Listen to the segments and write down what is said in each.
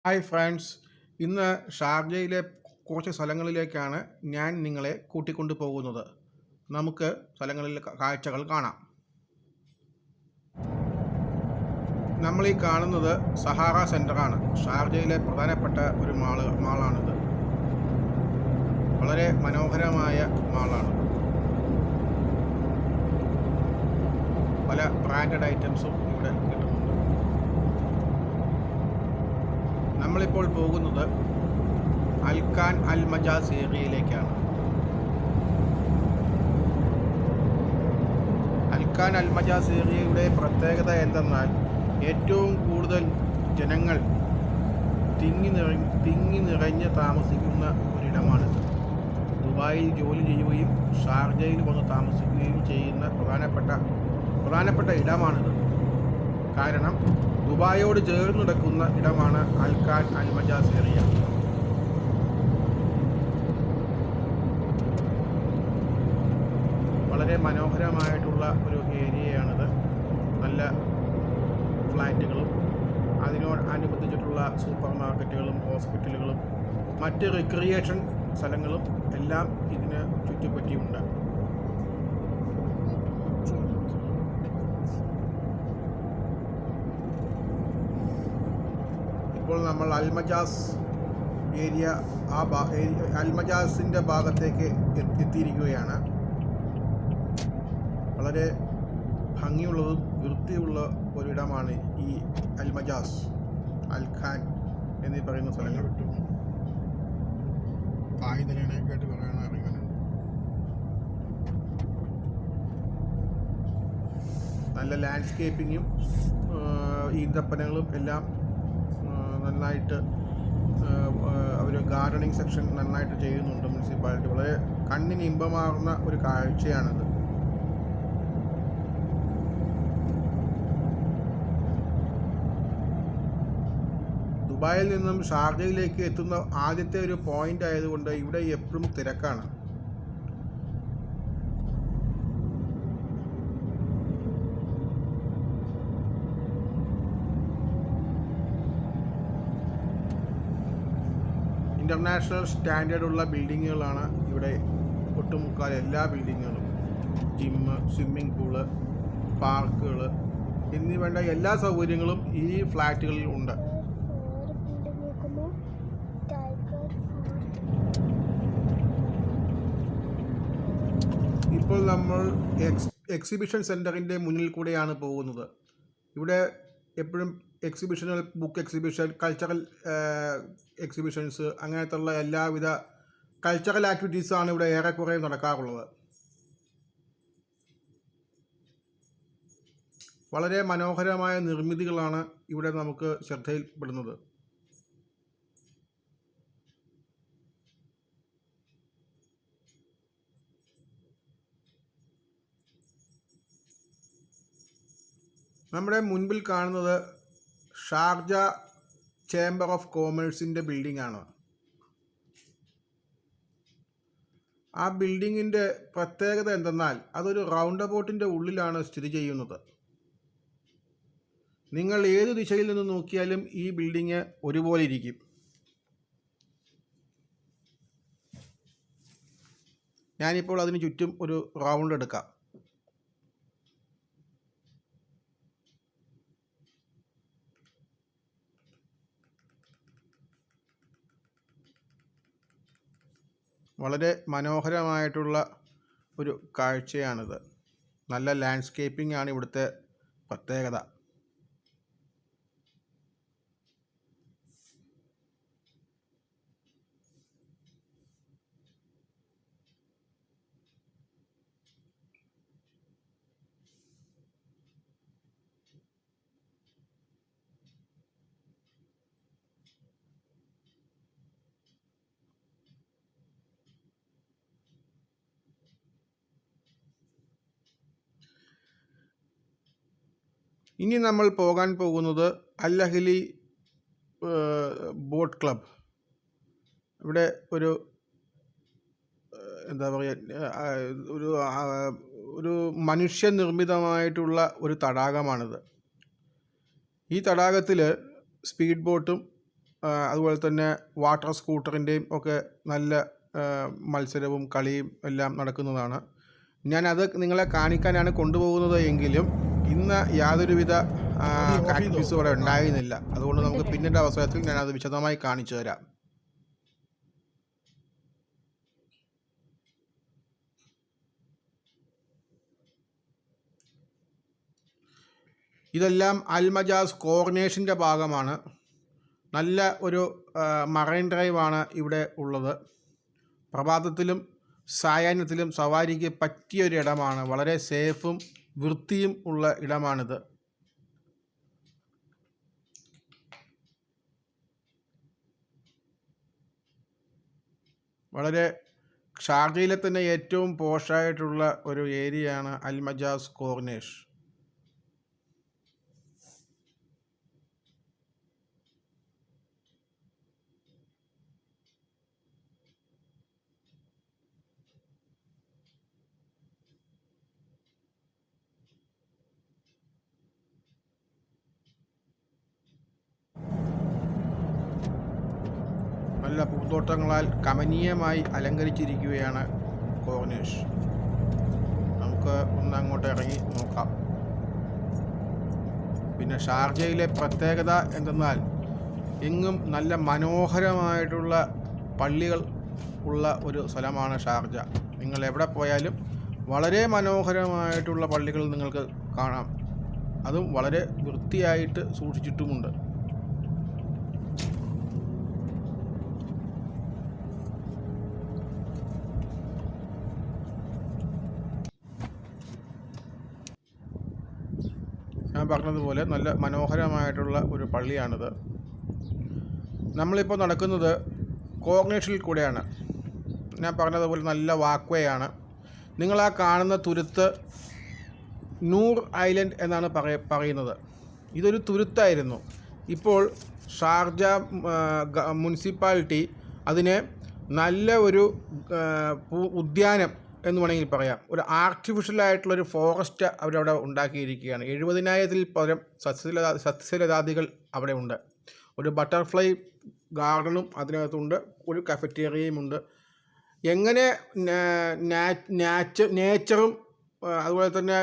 Hi friends, ഇന്ന് ഷാർജയിലെ കുറച്ച് സ്ഥലങ്ങളിലേക്കാണ് ഞാൻ നിങ്ങളെ കൂട്ടിക്കൊണ്ടു പോകുന്നത്. നമുക്ക് സ്ഥലങ്ങളിലെ കാഴ്ചകൾ കാണാം. നമ്മൾ ഈ കാണുന്നത് സഹാറ സെൻ്ററാണ്. ഷാർജയിലെ പ്രധാനപ്പെട്ട ഒരു മാളാണിത്. വളരെ മനോഹരമായ മാളാണ്. പല ബ്രാൻഡഡ് ഐറ്റംസും ഇവിടെ കിട്ടുന്നുണ്ട്. നമ്മളിപ്പോൾ പോകുന്നത് അൽഖാൻ അൽ മജാസ് ഏരിയയിലേക്കാണ്. അൽഖാൻ അൽ മജാസ് ഏരിയയുടെ പ്രത്യേകത എന്തെന്നാൽ ഏറ്റവും കൂടുതൽ ജനങ്ങൾ തിങ്ങി നിറഞ്ഞ് താമസിക്കുന്ന ഒരിടമാണിത്. ദുബായിൽ ജോലി ചെയ്യുകയും ഷാർജയിൽ വന്ന് താമസിക്കുകയും ചെയ്യുന്ന പ്രധാനപ്പെട്ട ഇടമാണിത്. കാരണം ദുബായോട് ചേർന്ന് കിടക്കുന്ന ഇടമാണ് അൽഖാൻ അൽ മജാസ് ഏരിയ. വളരെ മനോഹരമായിട്ടുള്ള ഒരു ഏരിയയാണിത്. നല്ല ഫ്ലാറ്റുകളും അതിനോടനുബന്ധിച്ചിട്ടുള്ള സൂപ്പർ മാർക്കറ്റുകളും ഹോസ്പിറ്റലുകളും മറ്റ് റിക്രിയേഷൻ സ്ഥലങ്ങളും എല്ലാം ഇതിന് ചുറ്റിപ്പറ്റിയുണ്ട്. ഇപ്പോൾ നമ്മൾ അൽമജാസ് ഏരിയ അൽമജാസിൻ്റെ ഭാഗത്തേക്ക് എത്തിയിരിക്കുകയാണ്. വളരെ ഭംഗിയുള്ളതും വൃത്തിയുള്ള ഒരിടമാണ് ഈ അൽമജാസ്, അൽഖാൻ എന്നീ പറയുന്ന സ്ഥലങ്ങൾ. വിട്ടു പായ്തലണക്കായിട്ട് പറയണ അറിയാൻ നല്ല ലാൻഡ്സ്കേപ്പിങ്ങും ഈന്തപ്പനകളും എല്ലാം നന്നായിട്ട് അവർ ഗാർഡനിങ് സെക്ഷൻ നന്നായിട്ട് ചെയ്യുന്നുണ്ട് മുനിസിപ്പാലിറ്റി. വളരെ കണ്ണിന് ഇമ്പമാർന്ന ഒരു കാഴ്ചയാണിത്. ദുബായിൽ നിന്നും ഷാർജയിലേക്ക് എത്തുന്ന ആദ്യത്തെ ഒരു പോയിന്റ് ആയതുകൊണ്ട് ഇവിടെ എപ്പോഴും തിരക്കാണ്. ഇൻ്റർനാഷണൽ സ്റ്റാൻഡേർഡുള്ള ബിൽഡിങ്ങുകളാണ് ഇവിടെ ഒട്ടുമുക്കാൽ എല്ലാ ബിൽഡിങ്ങുകളും. ജിമ്മ്, സ്വിമ്മിംഗ് പൂള്, പാർക്കുകൾ എന്നീ വേണ്ട എല്ലാ സൗകര്യങ്ങളും ഈ ഫ്ലാറ്റുകളിൽ ഉണ്ട്. ഇപ്പോൾ നമ്മൾ എക്സിബിഷൻ സെൻറ്ററിൻ്റെ മുന്നിൽ കൂടെയാണ് പോകുന്നത്. ഇവിടെ എപ്പോഴും എക്സിബിഷനുകൾ, ബുക്ക് എക്സിബിഷൻ, കൾച്ചറൽ എക്സിബിഷൻസ്, അങ്ങനത്തുള്ള എല്ലാവിധ കൾച്ചറൽ ആക്ടിവിറ്റീസാണ് ഇവിടെ ഏറെക്കുറെ നടക്കാറുള്ളത്. വളരെ മനോഹരമായ നിർമ്മിതികളാണ് ഇവിടെ നമുക്ക് ശ്രദ്ധയിൽപ്പെടുന്നത്. നമ്മുടെ മുൻപിൽ കാണുന്നത് ഷാർജ ചേംബർ ഓഫ് കോമേഴ്സിൻ്റെ ബിൽഡിംഗ് ആണ്. ആ ബിൽഡിങ്ങിൻ്റെ പ്രത്യേകത എന്തെന്നാൽ അതൊരു റൗണ്ട് അബൌട്ടിൻ്റെ ഉള്ളിലാണ് സ്ഥിതി ചെയ്യുന്നത്. നിങ്ങൾ ഏത് ദിശയിൽ നിന്ന് നോക്കിയാലും ഈ ബിൽഡിങ് ഒരുപോലെ ഇരിക്കും. ഞാനിപ്പോൾ അതിന് ചുറ്റും ഒരു റൗണ്ട് എടുക്കാം. വളരെ മനോഹരമായിട്ടുള്ള ഒരു കാഴ്ചയാണിത്. നല്ല ലാൻഡ്സ്കേപ്പിംഗ് ആണ് ഇവിടുത്തെ പ്രത്യേകത. ഇനി നമ്മൾ പോകാൻ പോകുന്നത് അൽ അഹ്ലി ബോട്ട് ക്ലബ്. ഇവിടെ ഒരു എന്താ പറയുക, ഒരു മനുഷ്യനിർമ്മിതമായിട്ടുള്ള ഒരു തടാകമാണിത്. ഈ തടാകത്തിൽ സ്പീഡ് ബോട്ടും അതുപോലെ തന്നെ വാട്ടർ സ്കൂട്ടറിൻ്റെയും ഒക്കെ നല്ല മത്സരവും കളിയും എല്ലാം നടക്കുന്നതാണ്. ഞാനത് നിങ്ങളെ കാണിക്കാനാണ് കൊണ്ടുപോകുന്നത് എങ്കിലും ഇന്ന് യാതൊരുവിധ ആക്ടിവിറ്റീസും അവിടെ ഉണ്ടായിരുന്നില്ല. അതുകൊണ്ട് നമുക്ക് പിന്നീട് അവസരത്തിൽ ഞാനത് വിശദമായി കാണിച്ചു തരാം. ഇതെല്ലാം അൽ മജാസ് കോർണേഷൻ്റെ ഭാഗമാണ്. നല്ല ഒരു മറൈൻ ഡ്രൈവാണ് ഇവിടെ ഉള്ളത്. പ്രഭാതത്തിലും സായാഹ്നത്തിലും സവാരിക്ക് പറ്റിയൊരു ഇടമാണ്. വളരെ സേഫും വൃത്തിയും ഉള്ള ഇടമാണിത്. വളരെ ഷാർജയിലെ തന്നെ ഏറ്റവും പോഷായിട്ടുള്ള ഒരു ഏരിയയാണ് അൽ മജാസ് കോർണേഷ്. നല്ല പൂന്തോട്ടങ്ങളാൽ കമനീയമായി അലങ്കരിച്ചിരിക്കുകയാണ് കോർണേഷ്. നമുക്ക് ഒന്ന് അങ്ങോട്ട് ഇറങ്ങി നോക്കാം. പിന്നെ ഷാർജയിലെ പ്രത്യേകത എന്തെന്നാൽ എങ്ങും നല്ല മനോഹരമായിട്ടുള്ള പള്ളികൾ ഉള്ള ഒരു സ്ഥലമാണ് ഷാർജ. നിങ്ങൾ എവിടെ പോയാലും വളരെ മനോഹരമായിട്ടുള്ള പള്ളികൾ നിങ്ങൾക്ക് കാണാം. അതും വളരെ വൃത്തിയായിട്ട് സൂക്ഷിച്ചിട്ടുമുണ്ട്. ഞാൻ പറഞ്ഞതുപോലെ നല്ല മനോഹരമായിട്ടുള്ള ഒരു പള്ളിയാണിത്. നമ്മളിപ്പോൾ നടക്കുന്നത് കോർണേഷിൽ കൂടെയാണ്. ഞാൻ പറഞ്ഞതുപോലെ നല്ല വാക്വേ ആണ്. നിങ്ങൾ ആ കാണുന്ന തുരുത്ത് നൂർ ഐലൻഡ് എന്നാണ് പറയുന്നത്. ഇതൊരു തുരുത്തായിരുന്നു. ഇപ്പോൾ ഷാർജ മുനിസിപ്പാലിറ്റി അതിനെ നല്ല ഒരു ഉദ്യാനം എന്ന് വേണമെങ്കിൽ പറയാം. ഒരു ആർട്ടിഫിഷ്യലായിട്ടുള്ളൊരു ഫോറസ്റ്റ് അവരവിടെ ഉണ്ടാക്കിയിരിക്കുകയാണ്. 70,000-ൽ പരം സസ്യലതാദികൾ അവിടെ ഉണ്ട്. ഒരു ബട്ടർഫ്ലൈ ഗാർഡനും അതിനകത്തുണ്ട്. ഒരു കഫറ്റേറിയയും ഉണ്ട്. എങ്ങനെ നേച്ചറും അതുപോലെ തന്നെ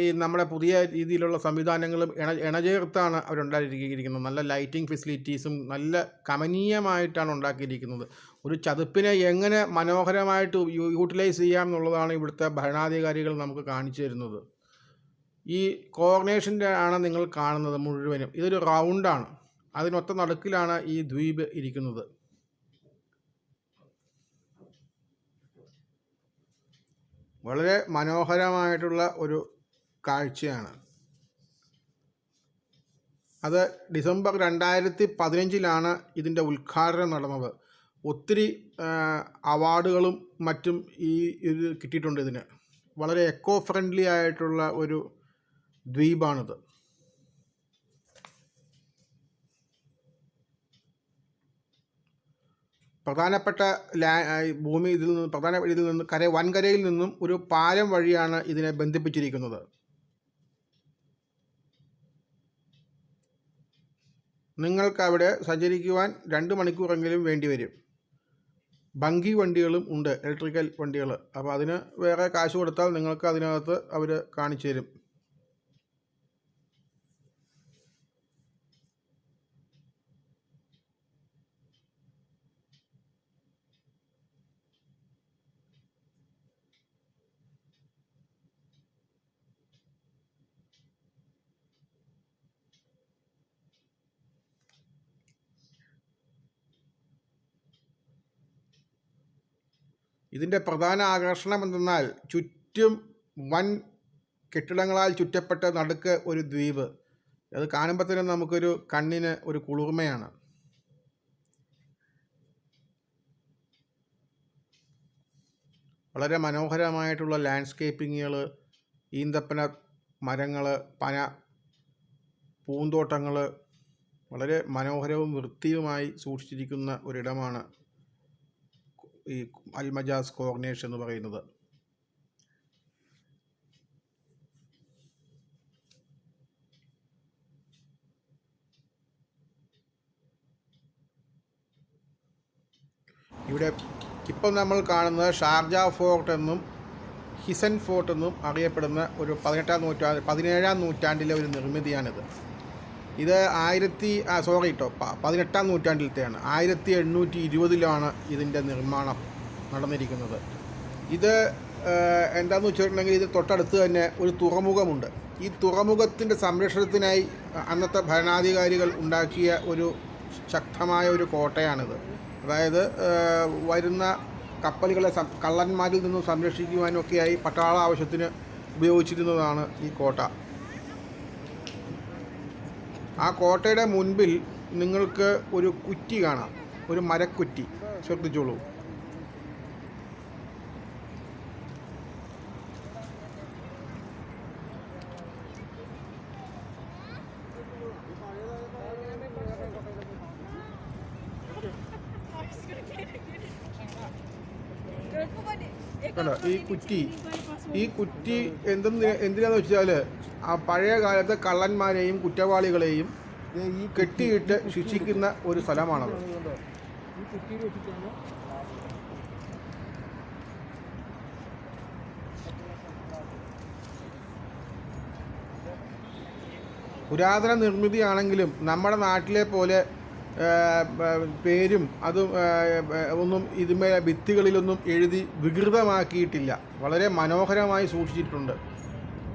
ഈ നമ്മുടെ പുതിയ രീതിയിലുള്ള സംവിധാനങ്ങളും ഇണചേർത്താണ് അവരുണ്ടാക്കിയിരിക്കുന്നത്. നല്ല ലൈറ്റിംഗ് ഫെസിലിറ്റീസും നല്ല കമനീയമായിട്ടാണ് ഉണ്ടാക്കിയിരിക്കുന്നത്. ഒരു ചതുപ്പിനെ എങ്ങനെ മനോഹരമായിട്ട് യൂട്ടിലൈസ് ചെയ്യാം എന്നുള്ളതാണ് ഇവിടുത്തെ ഭരണാധികാരികൾ നമുക്ക് കാണിച്ചു തരുന്നത്. ഈ കോർണേഷൻ്റെ ആണ് നിങ്ങൾ കാണുന്നത് മുഴുവനും. ഇതൊരു റൗണ്ടാണ്. അതിനൊത്ത നടുക്കിലാണ് ഈ ദ്വീപ് ഇരിക്കുന്നത്. വളരെ മനോഹരമായിട്ടുള്ള ഒരു കാഴ്ചയാണ്. അത് ഡിസംബർ 2015-ലാണ് ഇതിൻ്റെ ഉദ്ഘാടനം നടന്നത്. ഒത്തിരി അവാർഡുകളും മറ്റും ഇത് കിട്ടിയിട്ടുണ്ട് ഇതിന്. വളരെ എക്കോ ഫ്രണ്ട്ലി ആയിട്ടുള്ള ഒരു ദ്വീപാണിത്. പ്രധാനപ്പെട്ട ഭൂമി ഇതിൽ നിന്ന് വൻകരയിൽ നിന്നും ഒരു പാലം വഴിയാണ് ഇതിനെ ബന്ധിപ്പിച്ചിരിക്കുന്നത്. നിങ്ങൾക്ക് അവിടെ സഞ്ചരിക്കുവാൻ 2 മണിക്കൂറെങ്കിലും വേണ്ടിവരും. ബങ്കി വണ്ടികളും ഉണ്ട്, ഇലക്ട്രിക്കൽ വണ്ടികൾ. അപ്പോൾ അതിന് വേറെ കാശ് കൊടുത്താൽ നിങ്ങൾക്ക് അതിനകത്ത് അവർ കാണിച്ചു തരും. ഇതിൻ്റെ പ്രധാന ആകർഷണം എന്തെന്നാൽ ചുറ്റും വൻ കെട്ടിടങ്ങളാൽ ചുറ്റപ്പെട്ട നടുക്ക് ഒരു ദ്വീപ്. അത് കാണുമ്പോൾ തന്നെ നമുക്കൊരു കണ്ണിന് ഒരു കുളിർമയാണ്. വളരെ മനോഹരമായിട്ടുള്ള ലാൻഡ്സ്കേപ്പിങ്ങുകൾ, ഈന്തപ്പന മരങ്ങൾ, പന പൂന്തോട്ടങ്ങൾ, വളരെ മനോഹരവും വൃത്തിയുമായി സൂക്ഷിച്ചിരിക്കുന്ന ഒരിടമാണ് ഈ അൽ മജാസ് കോർണേഷ് എന്ന് പറയുന്നത്. ഇവിടെ ഇപ്പം നമ്മൾ കാണുന്നത് ഷാർജ ഫോർട്ട് എന്നും ഹിസൻ ഫോർട്ട് എന്നും അറിയപ്പെടുന്ന ഒരു 17-ാം നൂറ്റാണ്ടിലെ ഒരു നിർമ്മിതിയാണിത്. ഇത് 18ാം നൂറ്റാണ്ടിലത്തെയാണ്. 1820 ഇതിൻ്റെ നിർമ്മാണം നടന്നിരിക്കുന്നത്. ഇത് എന്താണെന്ന് വെച്ചിട്ടുണ്ടെങ്കിൽ ഇത് തൊട്ടടുത്ത് തന്നെ ഒരു തുറമുഖമുണ്ട്. ഈ തുറമുഖത്തിൻ്റെ സംരക്ഷണത്തിനായി അന്നത്തെ ഭരണാധികാരികൾ ഉണ്ടാക്കിയ ഒരു ശക്തമായ ഒരു കോട്ടയാണിത്. അതായത് വരുന്ന കപ്പലുകളെ കള്ളന്മാരിൽ നിന്നും സംരക്ഷിക്കുവാനൊക്കെയായി പട്ടാള ആവശ്യത്തിന് ഉപയോഗിച്ചിരുന്നതാണ് ഈ കോട്ട. ആ കോട്ടയുടെ മുൻപിൽ നിങ്ങൾക്ക് ഒരു കുറ്റി കാണാം, ഒരു മരക്കുറ്റി. ശ്രദ്ധിച്ചോളൂ. കണ്ടോ ഈ കുറ്റി എന്തിനാന്ന് വെച്ചാൽ ആ പഴയ കാലത്തെ കള്ളന്മാരെയും കുറ്റവാളികളെയും ഈ കെട്ടിയിട്ട് ശിക്ഷിക്കുന്ന ഒരു സ്ഥലമാണത്. പുരാതന നിർമ്മിതിയാണെങ്കിലും നമ്മുടെ നാട്ടിലെ പോലെ പേരും അതും ഒന്നും ഇതുമേ ഭിത്തികളിലൊന്നും എഴുതി വികൃതമാക്കിയിട്ടില്ല. വളരെ മനോഹരമായി സൂക്ഷിച്ചിട്ടുണ്ട്.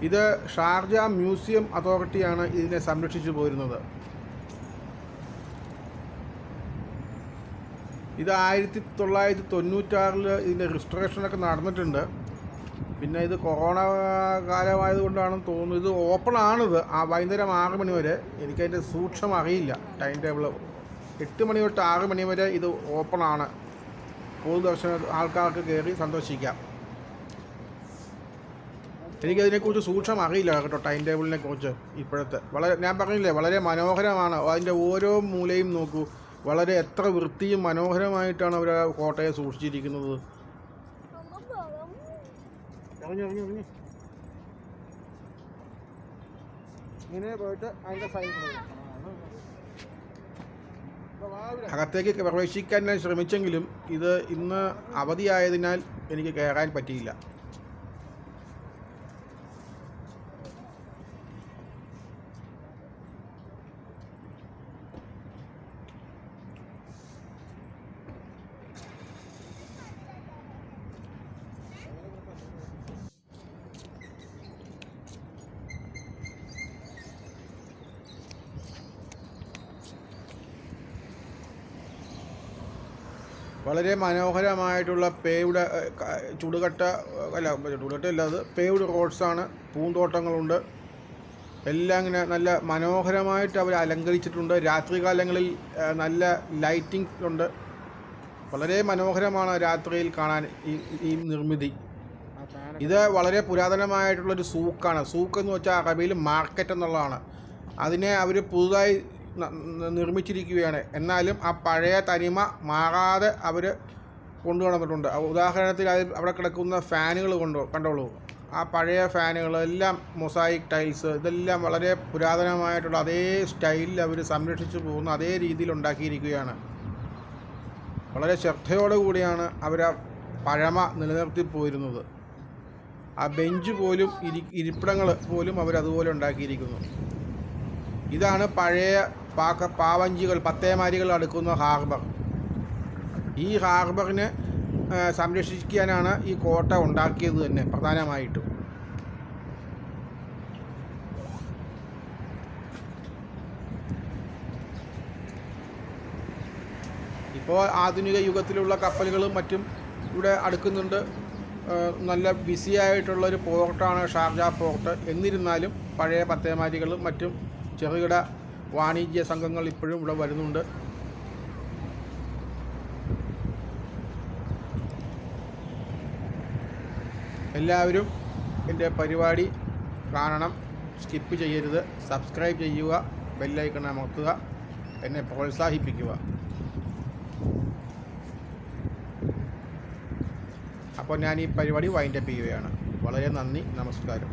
ഇത് ഷാർജ മ്യൂസിയം അതോറിറ്റിയാണ് ഇതിനെ സംരക്ഷിച്ചു പോരുന്നത്. ഇത് 1996 ഇതിൻ്റെ റിസ്റ്റോറേഷനൊക്കെ നടന്നിട്ടുണ്ട്. പിന്നെ ഇത് കൊറോണ കാലമായതുകൊണ്ടാണെന്ന് തോന്നുന്നു. ഇത് ഓപ്പൺ ആണിത് വൈകുന്നേരം 6 മണി വരെ. എനിക്കതിൻ്റെ സൂക്ഷ്മം അറിയില്ല. ടൈം ടേബിൾ 8 മണി തൊട്ട് 6 മണി വരെ ഇത് ഓപ്പണാണ്. പൊതുദർശന ആൾക്കാർക്ക് കയറി സന്തോഷിക്കാം. എനിക്കതിനെക്കുറിച്ച് സൂക്ഷ്മം അറിയില്ല കേട്ടോ, ടൈം ടേബിളിനെ കുറിച്ച്. ഇപ്പോഴത്തെ ഞാൻ പറഞ്ഞില്ലേ, വളരെ മനോഹരമാണ്. അതിൻ്റെ ഓരോ മൂലയും നോക്കൂ, വളരെ എത്ര വൃത്തിയും മനോഹരമായിട്ടാണ് അവർ ആ കോട്ടയെ സൂക്ഷിച്ചിരിക്കുന്നത്. ഇങ്ങനെ പോയിട്ട് അതിൻ്റെ സൈഡ് അകത്തേക്ക് പ്രവേശിക്കാൻ ഞാൻ ശ്രമിച്ചെങ്കിലും ഇത് ഇന്ന് അവധിയായതിനാൽ എനിക്ക് കയറാൻ പറ്റിയില്ല. വളരെ മനോഹരമായിട്ടുള്ള പേവിടെ ചുടുകട്ട അത് പേവ്ഡ് റോഡ്സാണ്. പൂന്തോട്ടങ്ങളുണ്ട്. എല്ലാം ഇങ്ങനെ നല്ല മനോഹരമായിട്ട് അവർ അലങ്കരിച്ചിട്ടുണ്ട്. രാത്രികാലങ്ങളിൽ നല്ല ലൈറ്റിംഗ് ഉണ്ട്. വളരെ മനോഹരമാണ് രാത്രിയിൽ കാണാൻ ഈ നിർമ്മിതി. ഇത് വളരെ പുരാതനമായിട്ടുള്ളൊരു സൂക്കാണ്. സൂക്ക് എന്ന് വെച്ചാൽ അറബിയിൽ മാർക്കറ്റ് എന്നുള്ളതാണ്. അതിനെ അവർ പുതുതായി നിർമ്മിച്ചിരിക്കുകയാണ്. എന്നാലും ആ പഴയ തനിമ മാറാതെ അവർ കൊണ്ടുവന്നിട്ടുണ്ട്. ഉദാഹരണത്തിന് അവിടെ കിടക്കുന്ന ഫാനുകൾ കണ്ടോളൂ. ആ പഴയ ഫാനുകളെല്ലാം മൊസായിക് ടൈൽസ്, ഇതെല്ലാം വളരെ പുരാതനമായിട്ടുള്ള അതേ സ്റ്റൈലിൽ അവർ സംരക്ഷിച്ചു പോകുന്ന അതേ രീതിയിൽ ഉണ്ടാക്കിയിരിക്കുകയാണ്. വളരെ ശ്രദ്ധയോടുകൂടിയാണ് അവർ ആ പഴമ നിലനിർത്തി പോരുന്നത്. ആ ബെഞ്ച് പോലും ഇരിപ്പിടങ്ങൾ പോലും അവരതുപോലെ ഉണ്ടാക്കിയിരിക്കുന്നു. ഇതാണ് പഴയ പാവഞ്ചികൾ, പത്തേമാരികൾ അടുക്കുന്ന ഹാർബർ. ഈ ഹാർബറിനെ സംരക്ഷിക്കാനാണ് ഈ കോട്ട ഉണ്ടാക്കിയത് തന്നെ പ്രധാനമായിട്ടും. ഇപ്പോൾ ആധുനിക യുഗത്തിലുള്ള കപ്പലുകളും മറ്റും ഇവിടെ അടുക്കുന്നുണ്ട്. നല്ല ബിസിയായിട്ടുള്ളൊരു പോർട്ടാണ് ഷാർജ പോർട്ട്. എന്നിരുന്നാലും പഴയ പത്തേമാരികളും മറ്റും ചെറുകിട വാണിജ്യ സംഘങ്ങൾ ഇപ്പോഴും ഇവിടെ വരുന്നുണ്ട്. എല്ലാവരും എൻ്റെ പരിപാടി കാണണം, സ്കിപ്പ് ചെയ്യരുത്. സബ്സ്ക്രൈബ് ചെയ്യുക, ബെല്ലൈക്കൺ അമർത്തുക, എന്നെ പ്രോത്സാഹിപ്പിക്കുക. അപ്പോൾ ഞാൻ ഈ പരിപാടി വൈൻഡപ്പ് ചെയ്യുകയാണ്. വളരെ നന്ദി, നമസ്കാരം.